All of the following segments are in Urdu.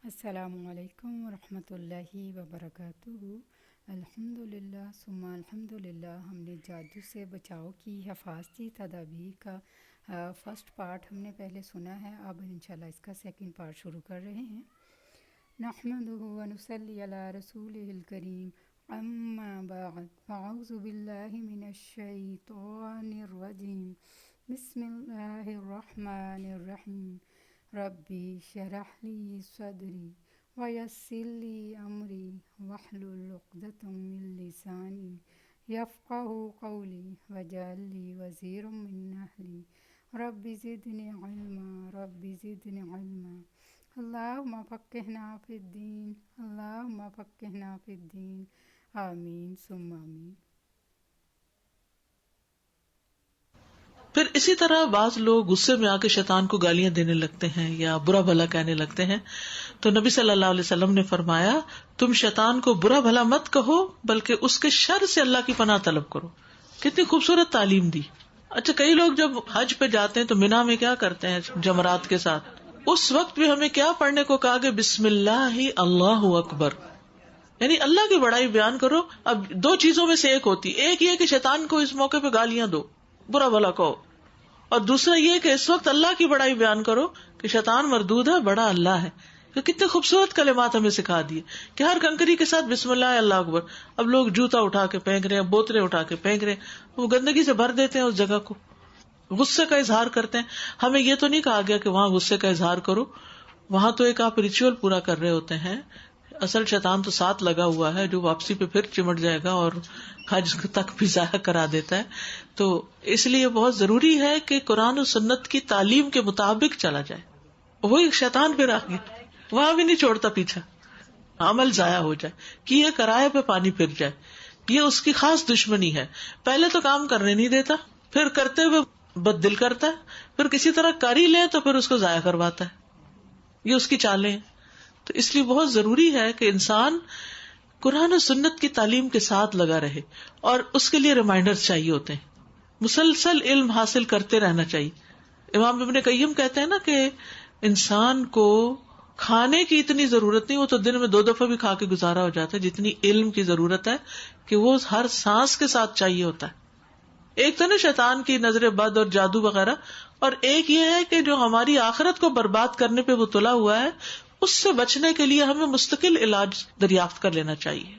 السلام علیکم ورحمۃ اللہ وبرکاتہ۔ الحمدللہ ثم الحمدللہ، ہم نے جادو سے بچاؤ کی حفاظتی تدابیر کا فرسٹ پارٹ ہم نے پہلے سنا ہے۔ اب انشاءاللہ اس کا سیکنڈ پارٹ شروع کر رہے ہیں۔ نحمدہ ونصلی علی رسولہ الکریم، اما بعد، فاعوذ باللہ من الشیطان الرجیم، بسم اللہ الرحمن الرحیم۔ ربی اشرح لی صدری ویسر لی امری واحلل عقدۃ من لسانی یفقہوا قولی واجعل لی وزیرا من اہلی رب زدنی علما رب زدنی علما۔ اللہم فقہنا فی الدین، اللہم فقہنا فی الدین، آمین ثم آمین۔ پھر اسی طرح بعض لوگ غصے میں آ کے شیطان کو گالیاں دینے لگتے ہیں یا برا بھلا کہنے لگتے ہیں، تو نبی صلی اللہ علیہ وسلم نے فرمایا تم شیطان کو برا بھلا مت کہو بلکہ اس کے شر سے اللہ کی پناہ طلب کرو۔ کتنی خوبصورت تعلیم دی۔ اچھا، کئی لوگ جب حج پہ جاتے ہیں تو مینا میں کیا کرتے ہیں جمرات کے ساتھ، اس وقت بھی ہمیں کیا پڑھنے کو کہا کہ بسم اللہ اللہ اکبر، یعنی اللہ کی بڑائی بیان کرو۔ اب دو چیزوں میں سے ایک ہوتی، ایک یہ کہ شیطان کو اس موقع پہ گالیاں دو، برا بھلا کہو، اور دوسرا یہ کہ اس وقت اللہ کی بڑائی بیان کرو کہ شیطان مردود ہے، بڑا اللہ ہے۔ کہ کتنے خوبصورت کلمات ہمیں سکھا دیے کہ ہر کنکری کے ساتھ بسم اللہ اللہ اکبر۔ اب لوگ جوتا اٹھا کے پھینک رہے ہیں، بوتلیں اٹھا کے پھینک رہے ہیں، وہ گندگی سے بھر دیتے ہیں اس جگہ کو، غصے کا اظہار کرتے ہیں۔ ہمیں یہ تو نہیں کہا گیا کہ وہاں غصے کا اظہار کرو، وہاں تو ایک آپ ریچول پورا کر رہے ہوتے ہیں، اصل شیطان تو ساتھ لگا ہوا ہے جو واپسی پہ پھر چمٹ جائے گا اور حج تک بھی ضائع کرا دیتا ہے۔ تو اس لیے بہت ضروری ہے کہ قرآن و سنت کی تعلیم کے مطابق چلا جائے۔ وہی شیطان پھر آگے وہاں بھی نہیں چھوڑتا پیچھا، عمل ضائع ہو جائے، کیے کرائے پہ پانی پھر جائے، یہ اس کی خاص دشمنی ہے۔ پہلے تو کام کرنے نہیں دیتا، پھر کرتے ہوئے بد دل کرتا ہے، پھر کسی طرح کر ہی لے تو پھر اس کو ضائع کرواتا ہے۔ یہ اس کی چالیں ہیں۔ تو اس لیے بہت ضروری ہے کہ انسان قرآن و سنت کی تعلیم کے ساتھ لگا رہے، اور اس کے لیے ریمائنڈر چاہیے ہوتے ہیں، مسلسل علم حاصل کرتے رہنا چاہیے۔ امام ابن قیم کہتے ہیں نا کہ انسان کو کھانے کی اتنی ضرورت نہیں، وہ تو دن میں 2 دفعہ بھی کھا کے گزارا ہو جاتا ہے، جتنی علم کی ضرورت ہے کہ وہ ہر سانس کے ساتھ چاہیے ہوتا ہے۔ ایک تو نا شیطان کی نظر بد اور جادو وغیرہ، اور ایک یہ ہے کہ جو ہماری آخرت کو برباد کرنے پہ وہ تلا ہوا ہے، اس سے بچنے کے لیے ہمیں مستقل علاج دریافت کر لینا چاہیے۔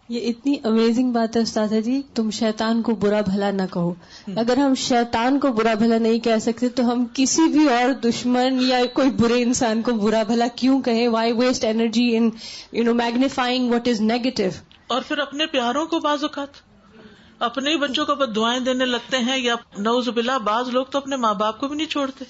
یہ اتنی امیزنگ بات ہے استاذہ جی، تم شیطان کو برا بھلا نہ کہو۔ اگر ہم شیطان کو برا بھلا نہیں کہہ سکتے تو ہم کسی بھی اور دشمن یا کوئی برے انسان کو برا بھلا کیوں کہیں؟ Why waste energy in magnifying what is negative. اور پھر اپنے پیاروں کو بعض اوقات اپنے ہی بچوں کو بد دعائیں دینے لگتے ہیں، یا نعوذ باللہ بعض لوگ تو اپنے ماں باپ کو بھی نہیں چھوڑتے۔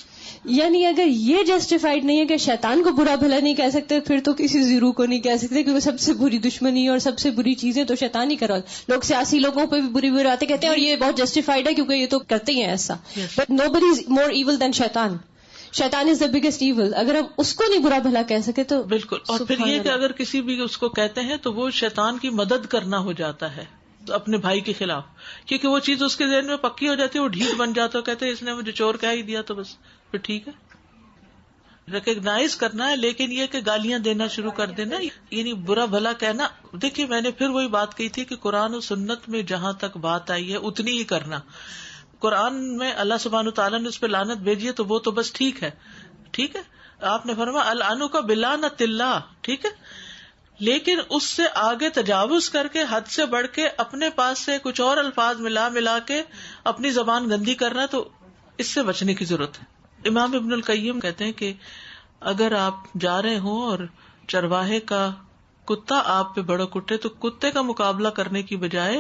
یعنی اگر یہ جسٹیفائڈ نہیں ہے کہ شیطان کو برا بھلا نہیں کہہ سکتے، پھر تو کسی زیرو کو نہیں کہہ سکتے، کیونکہ سب سے بری دشمنی اور سب سے بری چیزیں تو شیطان ہی کروا۔ لوگ سیاسی لوگوں پہ بھی بری بری باتیں کہتے ہیں اور یہ بہت جسٹیفائڈ ہے کیونکہ یہ تو کرتے ہی ہیں ایسا، but nobody is more evil than شیطان۔ شیطان از دا بگیسٹ ایول، اگر ہم اس کو نہیں برا بھلا کہہ سکے تو بالکل۔ اور پھر یہ کہ اگر کسی بھی اس کو کہتے ہیں تو وہ شیطان کی مدد کرنا ہو جاتا ہے اپنے بھائی کے خلاف، کیونکہ وہ چیز اس کے ذہن میں پکی ہو جاتی ہے، وہ ڈھیٹ بن جاتا ہے، کہتے ہیں اس نے مجھے چور کہہ ہی دیا تو بس پھر ٹھیک ہے۔ ریکگنائز کرنا ہے، لیکن یہ کہ گالیاں دینا شروع کر دینا، یعنی برا بھلا کہنا۔ دیکھیے میں نے پھر وہی بات کہی تھی کہ قرآن و سنت میں جہاں تک بات آئی ہے اتنی ہی کرنا۔ قرآن میں اللہ سبحانہ تعالیٰ نے اس پہ لعنت بھیجی ہے تو وہ تو بس ٹھیک ہے، ٹھیک ہے۔ آپ نے فرمایا العنک بلعنت اللہ، ٹھیک ہے، لیکن اس سے آگے تجاوز کر کے حد سے بڑھ کے اپنے پاس سے کچھ اور الفاظ ملا کے اپنی زبان گندی کرنا، تو اس سے بچنے کی ضرورت ہے۔ امام ابن القیم کہتے ہیں کہ اگر آپ جا رہے ہوں اور چرواہے کا کتا آپ پہ بڑا کٹے تو کتے کا مقابلہ کرنے کی بجائے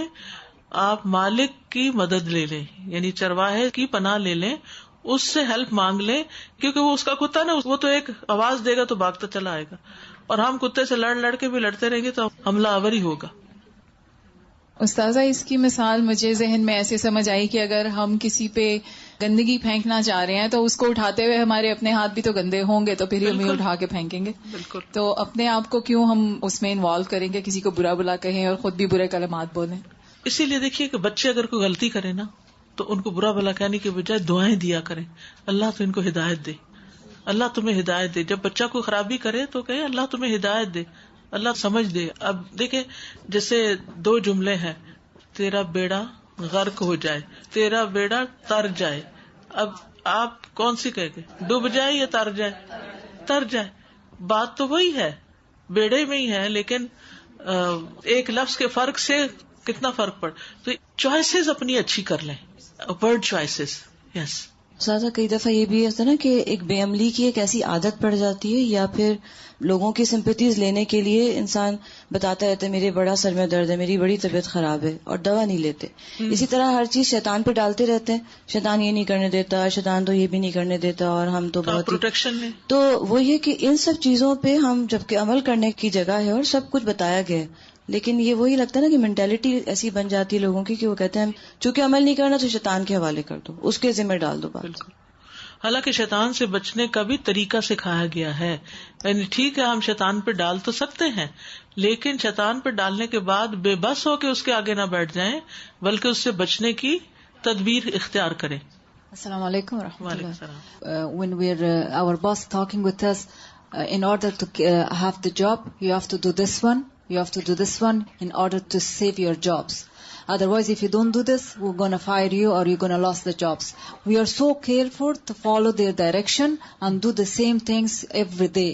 آپ مالک کی مدد لے لیں، یعنی چرواہے کی پناہ لے لیں، اس سے ہیلپ مانگ لیں، کیونکہ وہ اس کا کتا نا، وہ تو ایک آواز دے گا تو بھاگتا چلا آئے گا، اور ہم کتے سے لڑ کے بھی لڑتے رہیں گے تو حملہ آور ہی ہوگا۔ استاذہ اس کی مثال مجھے ذہن میں ایسے سمجھ آئی کہ اگر ہم کسی پہ گندگی پھینکنا چاہ رہے ہیں تو اس کو اٹھاتے ہوئے ہمارے اپنے ہاتھ بھی تو گندے ہوں گے، تو پھر ہم اٹھا کے پھینکیں گے۔ بالکل۔ تو اپنے آپ کو کیوں ہم اس میں انوالو کریں گے، کسی کو برا بلا کہیں اور خود بھی برے کلمات بولیں؟ اسی لیے دیکھیے کہ بچے اگر کوئی غلطی کرے نا تو ان کو برا بلا کہنے کی بجائے دعائیں دیا کریں، اللہ تو ان کو ہدایت دے، اللہ تمہیں ہدایت دے. جب بچہ کوئی خرابی کرے تو کہے اللہ تمہیں ہدایت دے, اللہ سمجھ دے. اب دیکھیں جیسے 2 جملے ہیں, تیرا بیڑا غرق ہو جائے, تیرا بیڑا تر جائے. اب آپ کون سی کہے گے, ڈوب جائے یا تر جائے؟ تر جائے. بات تو وہی ہے, بیڑے میں ہی ہے, لیکن ایک لفظ کے فرق سے کتنا فرق پڑ. تو چوائسیز اپنی اچھی کر لیں, ورڈ چوائسیز. یس سادہ کئی دفعہ یہ بھی ہوتا ہے نا کہ ایک بے عملی کی ایک ایسی عادت پڑ جاتی ہے, یا پھر لوگوں کی سمپیتیز لینے کے لیے انسان بتاتا رہتا ہے میرے بڑا سر میں درد ہے, میری بڑی طبیعت خراب ہے, اور دوا نہیں لیتے. اسی طرح ہر چیز شیطان پہ ڈالتے رہتے ہیں, شیطان یہ نہیں کرنے دیتا, شیطان تو یہ بھی نہیں کرنے دیتا, اور ہم تو بہت پروٹیکشن ہے. تو وہ یہ کہ ان سب چیزوں پہ ہم جبکہ عمل کرنے کی جگہ ہے اور سب کچھ بتایا گیا ہے, لیکن یہ وہی لگتا ہے نا کہ مینٹیلٹی ایسی بن جاتی ہے لوگوں کی کہ وہ کہتے ہیں چونکہ عمل نہیں کرنا تو شیطان کے حوالے کر دو, اس کے ذمہ ڈال دو بات. بالکل. حالانکہ شیطان سے بچنے کا بھی طریقہ سکھایا گیا ہے. یعنی ٹھیک ہے ہم شیطان پہ ڈال تو سکتے ہیں, لیکن شیطان پہ ڈالنے کے بعد بے بس ہو کے اس کے آگے نہ بیٹھ جائیں, بلکہ اس سے بچنے کی تدبیر اختیار کریں. السلام علیکم ورحمۃ وعلیکم اللہ. السلام. When we're our boss talking with us, in order to have the job, you have to do this one, you have to do this one in order to save your jobs. Otherwise, if you don't do this, we're going to fire you or you're going to lose the jobs. We are so careful to follow their direction and do the same things every day.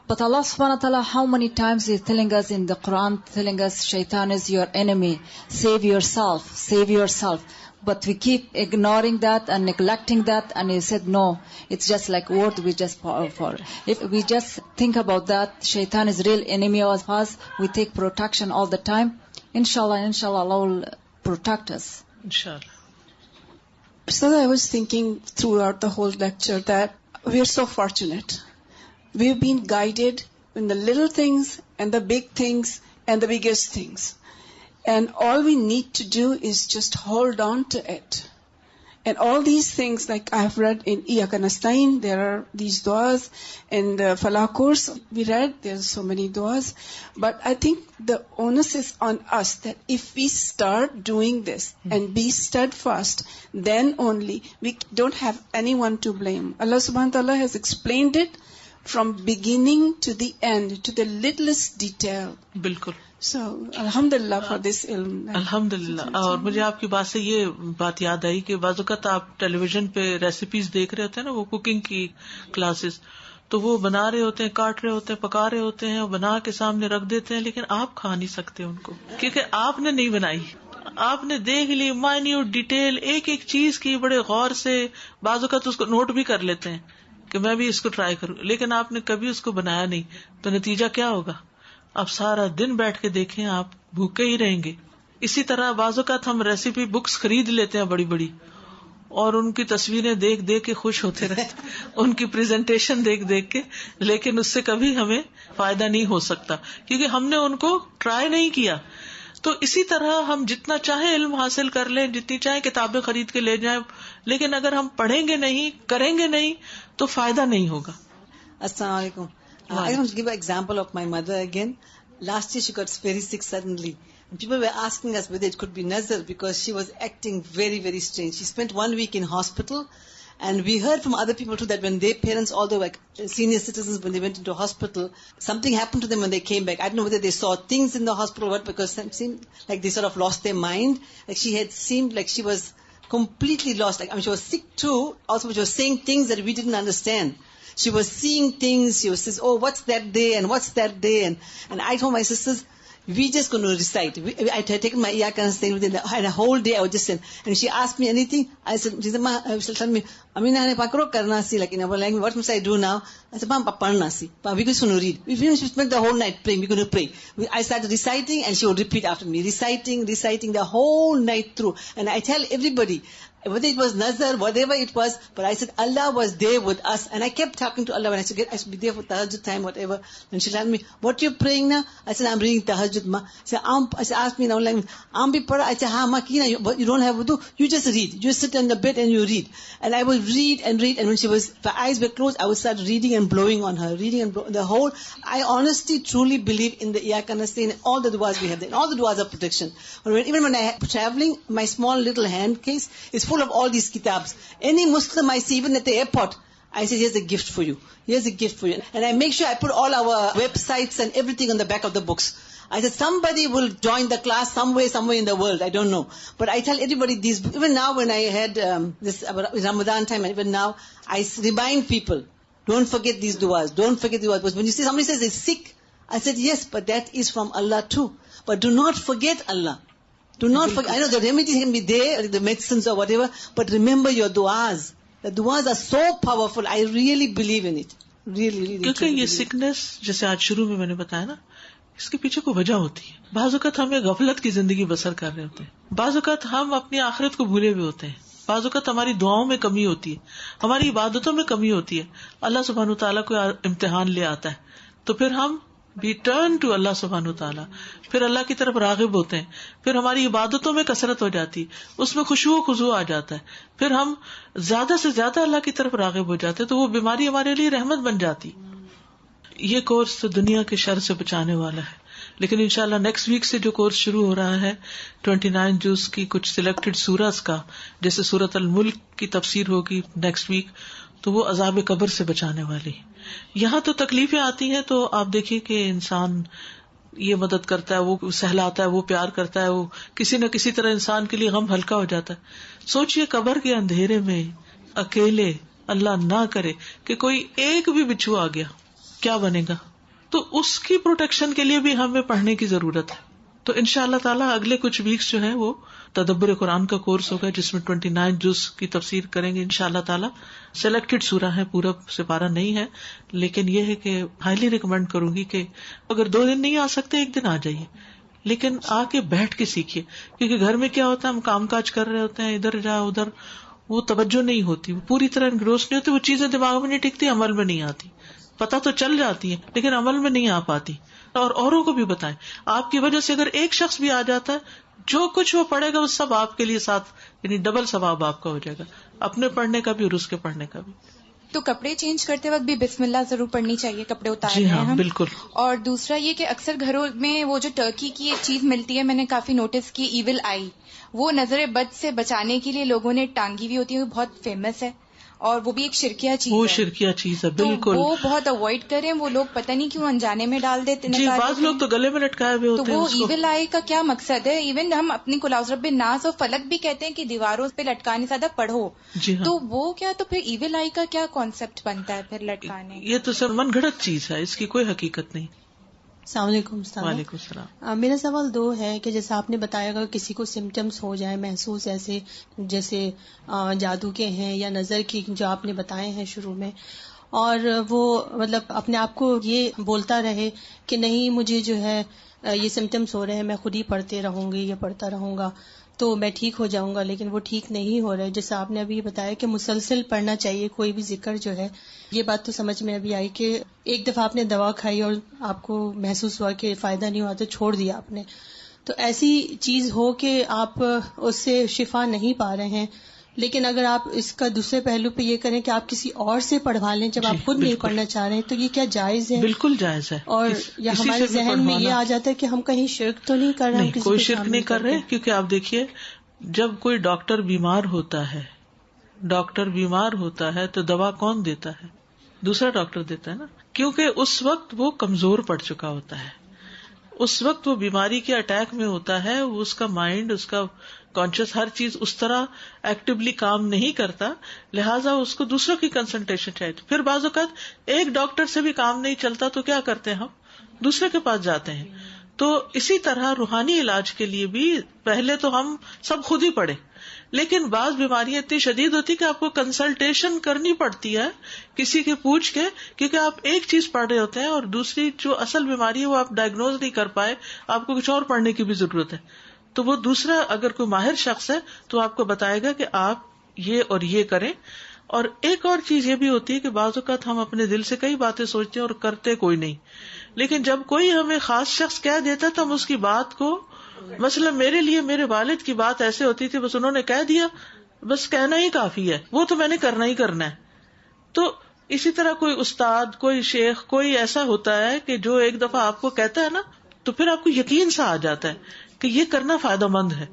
But Allah subhanahu wa ta'ala, how many times He's telling us in the Quran, telling us shaitan is your enemy. Save yourself, save yourself. But we keep ignoring that and neglecting that, and He said no, it's just like word we just for. If we just think about that, shaitan is real enemy of us, we take protection all the time. Inshallah, Allah will protect us. Inshallah. So I was thinking throughout the whole lecture that we are so fortunate. We've been guided in the little things and the big things and the biggest things. And all we need to do is just hold on to it. And all these things, like I have read in Iyaka Nasta'in, there are these du'as. In the Falah course we read, there's so many du'as. But I think the onus is on us that if we start doing this and be steadfast, then only we don't have anyone to blame. Allah subhanahu wa ta'ala has explained it from beginning to the end, to the littlest detail. بالکل. So, alhamdulillah for this ilm. الحمدللہ. اور مجھے آپ کی بات سے یہ بات یاد آئی کہ بعض اوقات آپ ٹیلی ویژن پہ ریسیپیز دیکھ رہے ہوتے ہیں نا, وہ کوکنگ کی کلاسز, تو وہ بنا رہے ہوتے ہیں, کاٹ رہے ہوتے ہیں, پکا رہے ہوتے ہیں, بنا کے سامنے رکھ دیتے ہیں, لیکن آپ کھا نہیں سکتے ان کو, کیونکہ آپ نے نہیں بنائی. آپ نے دیکھ لی مائنیوٹ ڈیٹیل, ایک ایک چیز کی بڑے غور سے, بعض اوقات اس کو نوٹ بھی کر لیتے ہیں کہ میں بھی اس کو ٹرائی کروں, لیکن آپ نے کبھی اس کو بنایا نہیں. تو نتیجہ کیا ہوگا؟ آپ سارا دن بیٹھ کے دیکھیں آپ بھوکے ہی رہیں گے. اسی طرح بعض اوقات ہم ریسیپی بکس خرید لیتے ہیں بڑی بڑی, اور ان کی تصویریں دیکھ دیکھ کے خوش ہوتے رہتے ان کی پریزنٹیشن دیکھ دیکھ کے, لیکن اس سے کبھی ہمیں فائدہ نہیں ہو سکتا کیونکہ ہم نے ان کو ٹرائی نہیں کیا. تو اسی طرح ہم جتنا چاہیں علم حاصل کر لیں, جتنی چاہیں کتابیں خرید کے لے جائیں, لیکن اگر ہم پڑھیں گے نہیں, کریں گے نہیں, تو فائدہ نہیں ہوگا. السلام علیکم. I want to give an example of my mother again. Last year she got very sick suddenly. And people were asking us whether it could be nazar because she was acting very, very strange. She spent 1 week in hospital, and we heard from other people too that when their parents, although like senior citizens, when they went into hospital, something happened to them when they came back. I don't know whether they saw things in the hospital or what, because it seemed like they sort of lost their mind. Like she had seemed like she was completely lost. Like, I mean, she was sick too. Also, she was saying things that we didn't understand. She was seeing things. She was says, "Oh, what's that day and what's that day?" And I told my sisters, we just going to recite. I had taken my Iyaka Nasta'in within the whole day. I would just say, and she asked me anything. I said, she said, "Ma," she'll tell me, "Amina ne pakro karna si," like in our language. What must I do now? I said, "Ma, parna si." We just going to read. We spent the whole night praying. We're going to pray. I started reciting, and she would repeat after me, reciting the whole night through. And I tell everybody, whether it was nazar, whatever it was, but I said Allah was there with us, and I kept talking to Allah when I should be there for tahajjud time, whatever. And she told me, "What you praying now?" I said, "I'm reading tahajjud, ma." I said, "Ask me now, like, I'm be para." I said, "Ha, ma kina, but you don't have wudu. You just read. You sit on the bed and you read." And I would read and read, and when her eyes were closed, I would start reading and blowing on her, reading and the whole. I honestly, truly believe in the Iyaka Nasta'in and all the du'as we have there, and all the du'as of protection. Even when I am traveling, my small little hand case is full of all these kitabs. Any Muslim I see, even at the airport, I said, here's a gift for you. Here's a gift for you. And I make sure I put all our websites and everything on the back of the books. I said, somebody will join the class somewhere in the world. I don't know. But I tell everybody these, even now when I had this Ramadan time, and even now, I remind people, don't forget these du'as. Don't forget the du'as. Because when you see somebody says they're sick, I said, yes, but that is from Allah too. But do not forget Allah. Do not forget. I know the remedies can be there, the medicines or whatever, but remember your du'as. The du'as are so powerful. I really believe in it. Really. کیونکہ یہ سکنس جیسے آج شروع میں نے بتایا نا, اس کے پیچھے کوئی وجہ ہوتی ہے. بعض اوقات ہم ایک غفلت کی زندگی بسر کر رہے ہوتے ہیں, بعض اوقات ہم اپنی آخرت کو بھولے ہوئے ہوتے ہیں, بعض اوقات ہماری دعاؤں میں کمی ہوتی ہے, ہماری عبادتوں میں کمی ہوتی ہے. اللہ سبحانہ وتعالیٰ کو امتحان لے آتا ہے, تو پھر ہم بھی ٹرن ٹو اللہ سبحانہ وتعالیٰ, پھر اللہ کی طرف راغب ہوتے ہیں, پھر ہماری عبادتوں میں کثرت ہو جاتی, اس میں خشوع و خضوع آ جاتا ہے, پھر ہم زیادہ سے زیادہ اللہ کی طرف راغب ہو جاتے ہیں, تو وہ بیماری ہمارے لیے رحمت بن جاتی. یہ کورس تو دنیا کے شر سے بچانے والا ہے, لیکن انشاءاللہ نیکسٹ ویک سے جو کورس شروع ہو رہا ہے 29 جز کی کچھ سلیکٹڈ سورز کا, جیسے سورۃ الملک کی تفسیر ہوگی نیکسٹ ویک, تو وہ عذاب قبر سے بچانے والی. یہاں تو تکلیفیں آتی ہیں, تو آپ دیکھیے کہ انسان یہ مدد کرتا ہے, وہ سہلاتا ہے, وہ پیار کرتا ہے, وہ کسی نہ کسی طرح انسان کے لیے غم ہلکا ہو جاتا ہے. سوچئے قبر کے اندھیرے میں اکیلے, اللہ نہ کرے کہ کوئی ایک بھی بچھو آ گیا, کیا بنے گا؟ تو اس کی پروٹیکشن کے لیے بھی ہمیں پڑھنے کی ضرورت ہے. تو انشاءاللہ تعالیٰ اگلے کچھ ویکس جو ہیں وہ تدبر قرآن کا کورس ہوگا, جس میں 29 جز کی تفسیر کریں گے انشاءاللہ تعالیٰ. سلیکٹڈ سورہ ہے, پورا سپارہ نہیں ہے, لیکن یہ ہے کہ ہائیلی ریکمینڈ کروں گی کہ اگر 2 دن نہیں آ سکتے, 1 دن آ جائیے, لیکن آ کے بیٹھ کے سیکھیے. کیونکہ گھر میں کیا ہوتا ہے, ہم کام کاج کر رہے ہوتے ہیں, ادھر جا ادھر, وہ توجہ نہیں ہوتی, وہ پوری طرح انگروس نہیں ہوتی, وہ چیزیں دماغ میں نہیں ٹکتی, عمل میں نہیں آتی. پتہ تو چل جاتی ہیں لیکن عمل میں نہیں آ پاتی. اور اوروں کو بھی بتائیں, آپ کی وجہ سے اگر ایک شخص بھی آ جاتا ہے, جو کچھ وہ پڑھے گا وہ سب آپ کے لیے ساتھ, یعنی ڈبل ثواب آپ کا ہو جائے گا, اپنے پڑھنے کا بھی اور اس کے پڑھنے کا بھی. تو کپڑے چینج کرتے وقت بھی بسم اللہ ضرور پڑھنی چاہیے, کپڑے اتارنے جی ہاں ہیں بالکل. اور دوسرا یہ کہ اکثر گھروں میں وہ جو ٹرکی کی ایک چیز ملتی ہے, میں نے کافی نوٹس کی, ایول آئی, وہ نظر بد سے بچانے کے لیے لوگوں نے ٹانگی ہوئی ہوتی ہے, وہ بہت فیمس ہے, اور وہ بھی ایک شرکیہ چیز وہ ہے. شرکیہ چیز ہے بالکل, وہ بہت اوائڈ کریں. وہ لوگ پتہ نہیں کیوں انجانے میں ڈال دیتے ہیں. جی بعض لوگ تو گلے میں لٹکائے ہوئے ہوتے ہیں. تو وہ ایول آئی کا کیا مقصد ہے؟ ایون ہم اپنی قل اعوذ برب الناس اور فلک بھی کہتے ہیں کہ دیواروں پہ لٹکانے سے زیادہ پڑھو. جی ہاں. تو وہ کیا, تو پھر ایول آئی کا کیا کانسیپٹ بنتا ہے پھر لٹکانے؟ یہ تو سب من گھڑت چیز ہے, اس کی کوئی حقیقت نہیں. السلام علیکم. وعلیکم السلام. میرا سوال 2 ہے کہ جیسا آپ نے بتایا اگر کسی کو سمٹمز ہو جائے محسوس, ایسے جیسے جادو کے ہیں یا نظر کی جو آپ نے بتائے ہیں شروع میں, اور وہ مطلب اپنے آپ کو یہ بولتا رہے کہ نہیں مجھے جو ہے یہ سمٹمز ہو رہے ہیں, میں خود ہی پڑھتے رہوں گی یا پڑھتا رہوں گا تو میں ٹھیک ہو جاؤں گا, لیکن وہ ٹھیک نہیں ہو رہا ہے. جیسا آپ نے ابھی بتایا کہ مسلسل پڑھنا چاہیے کوئی بھی ذکر جو ہے, یہ بات تو سمجھ میں ابھی آئی کہ ایک دفعہ آپ نے دوا کھائی اور آپ کو محسوس ہوا کہ فائدہ نہیں ہوا تو چھوڑ دیا آپ نے. تو ایسی چیز ہو کہ آپ اس سے شفا نہیں پا رہے ہیں, لیکن اگر آپ اس کا دوسرے پہلو پہ یہ کریں کہ آپ کسی اور سے پڑھوا لیں جب آپ خود نہیں پڑھنا چاہ رہے ہیں, تو یہ کیا جائز ہے؟ بالکل جائز ہے. اور یا ہمارے ذہن میں یہ آ جاتا ہے کہ ہم کہیں شرک تو نہیں کر رہے ہیں؟ کوئی شرک نہیں کر رہے, کیونکہ آپ دیکھیے جب کوئی ڈاکٹر بیمار ہوتا ہے تو دوا کون دیتا ہے؟ دوسرا ڈاکٹر دیتا ہے نا, کیونکہ اس وقت وہ کمزور پڑ چکا ہوتا ہے, اس وقت وہ بیماری کے اٹیک میں ہوتا ہے, اس کا مائنڈ, اس کا کانشیس, ہر چیز اس طرح ایکٹیولی کام نہیں کرتا, لہٰذا اس کو دوسروں کی کنسلٹیشن چاہیے. پھر بعض اوقات ایک ڈاکٹر سے بھی کام نہیں چلتا تو کیا کرتے ہیں, ہم دوسرے کے پاس جاتے ہیں. تو اسی طرح روحانی علاج کے لیے بھی پہلے تو ہم سب خود ہی پڑھے, لیکن بعض بیماریاں اتنی شدید ہوتی کہ آپ کو کنسلٹیشن کرنی پڑتی ہے کسی کے پوچھ کے, کیونکہ آپ ایک چیز پڑھ رہے ہوتے ہیں اور دوسری جو اصل بیماری ہے وہ آپ ڈائگنوز نہیں کر پائے, آپ کو کچھ اور پڑھنے کی بھی ضرورت ہے. تو وہ دوسرا اگر کوئی ماہر شخص ہے تو آپ کو بتائے گا کہ آپ یہ اور یہ کریں. اور ایک اور چیز یہ بھی ہوتی ہے کہ بعض اوقات ہم اپنے دل سے کئی باتیں سوچتے ہیں اور کرتے کوئی نہیں, لیکن جب کوئی ہمیں خاص شخص کہہ دیتا تو ہم اس کی بات کو, مثلا میرے لیے میرے والد کی بات ایسے ہوتی تھی, بس انہوں نے کہہ دیا, بس کہنا ہی کافی ہے, وہ تو میں نے کرنا ہی کرنا ہے. تو اسی طرح کوئی استاد, کوئی شیخ, کوئی ایسا ہوتا ہے کہ جو ایک دفعہ آپ کو کہتا ہے نا تو پھر آپ کو یقین سا آ جاتا ہے کہ یہ کرنا فائدہ مند ہے.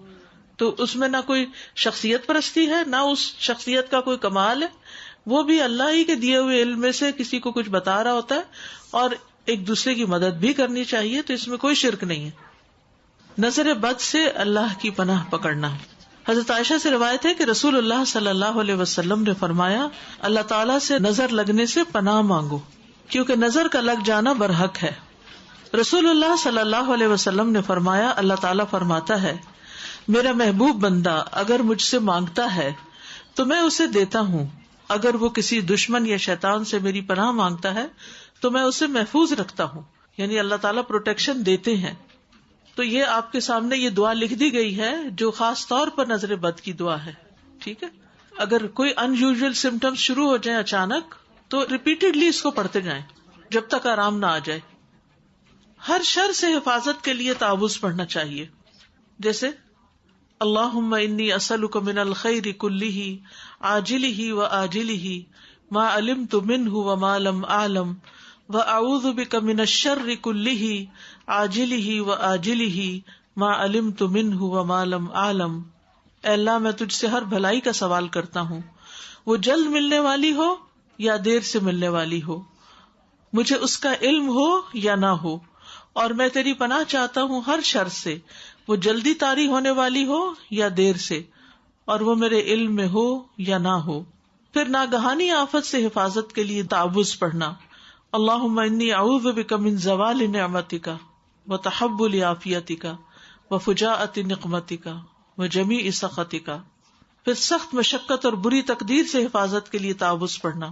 تو اس میں نہ کوئی شخصیت پرستی ہے, نہ اس شخصیت کا کوئی کمال ہے, وہ بھی اللہ ہی کے دیے ہوئے علم میں سے کسی کو کچھ بتا رہا ہوتا ہے، اور ایک دوسرے کی مدد بھی کرنی چاہیے، تو اس میں کوئی شرک نہیں ہے. نظر بد سے اللہ کی پناہ پکڑنا. حضرت عائشہ سے روایت ہے کہ رسول اللہ صلی اللہ علیہ وسلم نے فرمایا، اللہ تعالیٰ سے نظر لگنے سے پناہ مانگو، کیونکہ نظر کا لگ جانا برحق ہے. رسول اللہ صلی اللہ علیہ وسلم نے فرمایا، اللہ تعالیٰ فرماتا ہے، میرا محبوب بندہ اگر مجھ سے مانگتا ہے تو میں اسے دیتا ہوں، اگر وہ کسی دشمن یا شیطان سے میری پناہ مانگتا ہے تو میں اسے محفوظ رکھتا ہوں. یعنی اللہ تعالیٰ پروٹیکشن دیتے ہیں. تو یہ آپ کے سامنے یہ دعا لکھ دی گئی ہے جو خاص طور پر نظر بد کی دعا ہے. ٹھیک ہے، اگر کوئی ان یوزل سمٹمز شروع ہو جائیں اچانک تو ریپیٹڈلی اس کو پڑھتے جائیں جب تک آرام نہ آ جائے. ہر شر سے حفاظت کے لیے تعوذ پڑھنا چاہیے، جیسے اللہم انی اسألک من الخیر کلہ عاجلہ وآجلہ ما علمت منہ وما لم اعلم واعوذ بک من الشر کلہ عاجلہ وآجلہ ما علمت منہ وما لم اعلم. اے اللہ، میں تجھ سے ہر بھلائی کا سوال کرتا ہوں، وہ جلد ملنے والی ہو یا دیر سے ملنے والی ہو، مجھے اس کا علم ہو یا نہ ہو، اور میں تیری پناہ چاہتا ہوں ہر شر سے، وہ جلدی طاری ہونے والی ہو یا دیر سے، اور وہ میرے علم میں ہو یا نہ ہو. پھر ناگہانی آفت سے حفاظت کے لیے تعوذ پڑھنا، اللہم انی اعوذ بک من زوال نعمتک وتحول عافیتک وفجاءۃ نقمتک وجمیع سخطک. پھر سخت مشقت اور بری تقدیر سے حفاظت کے لیے تعوذ پڑھنا،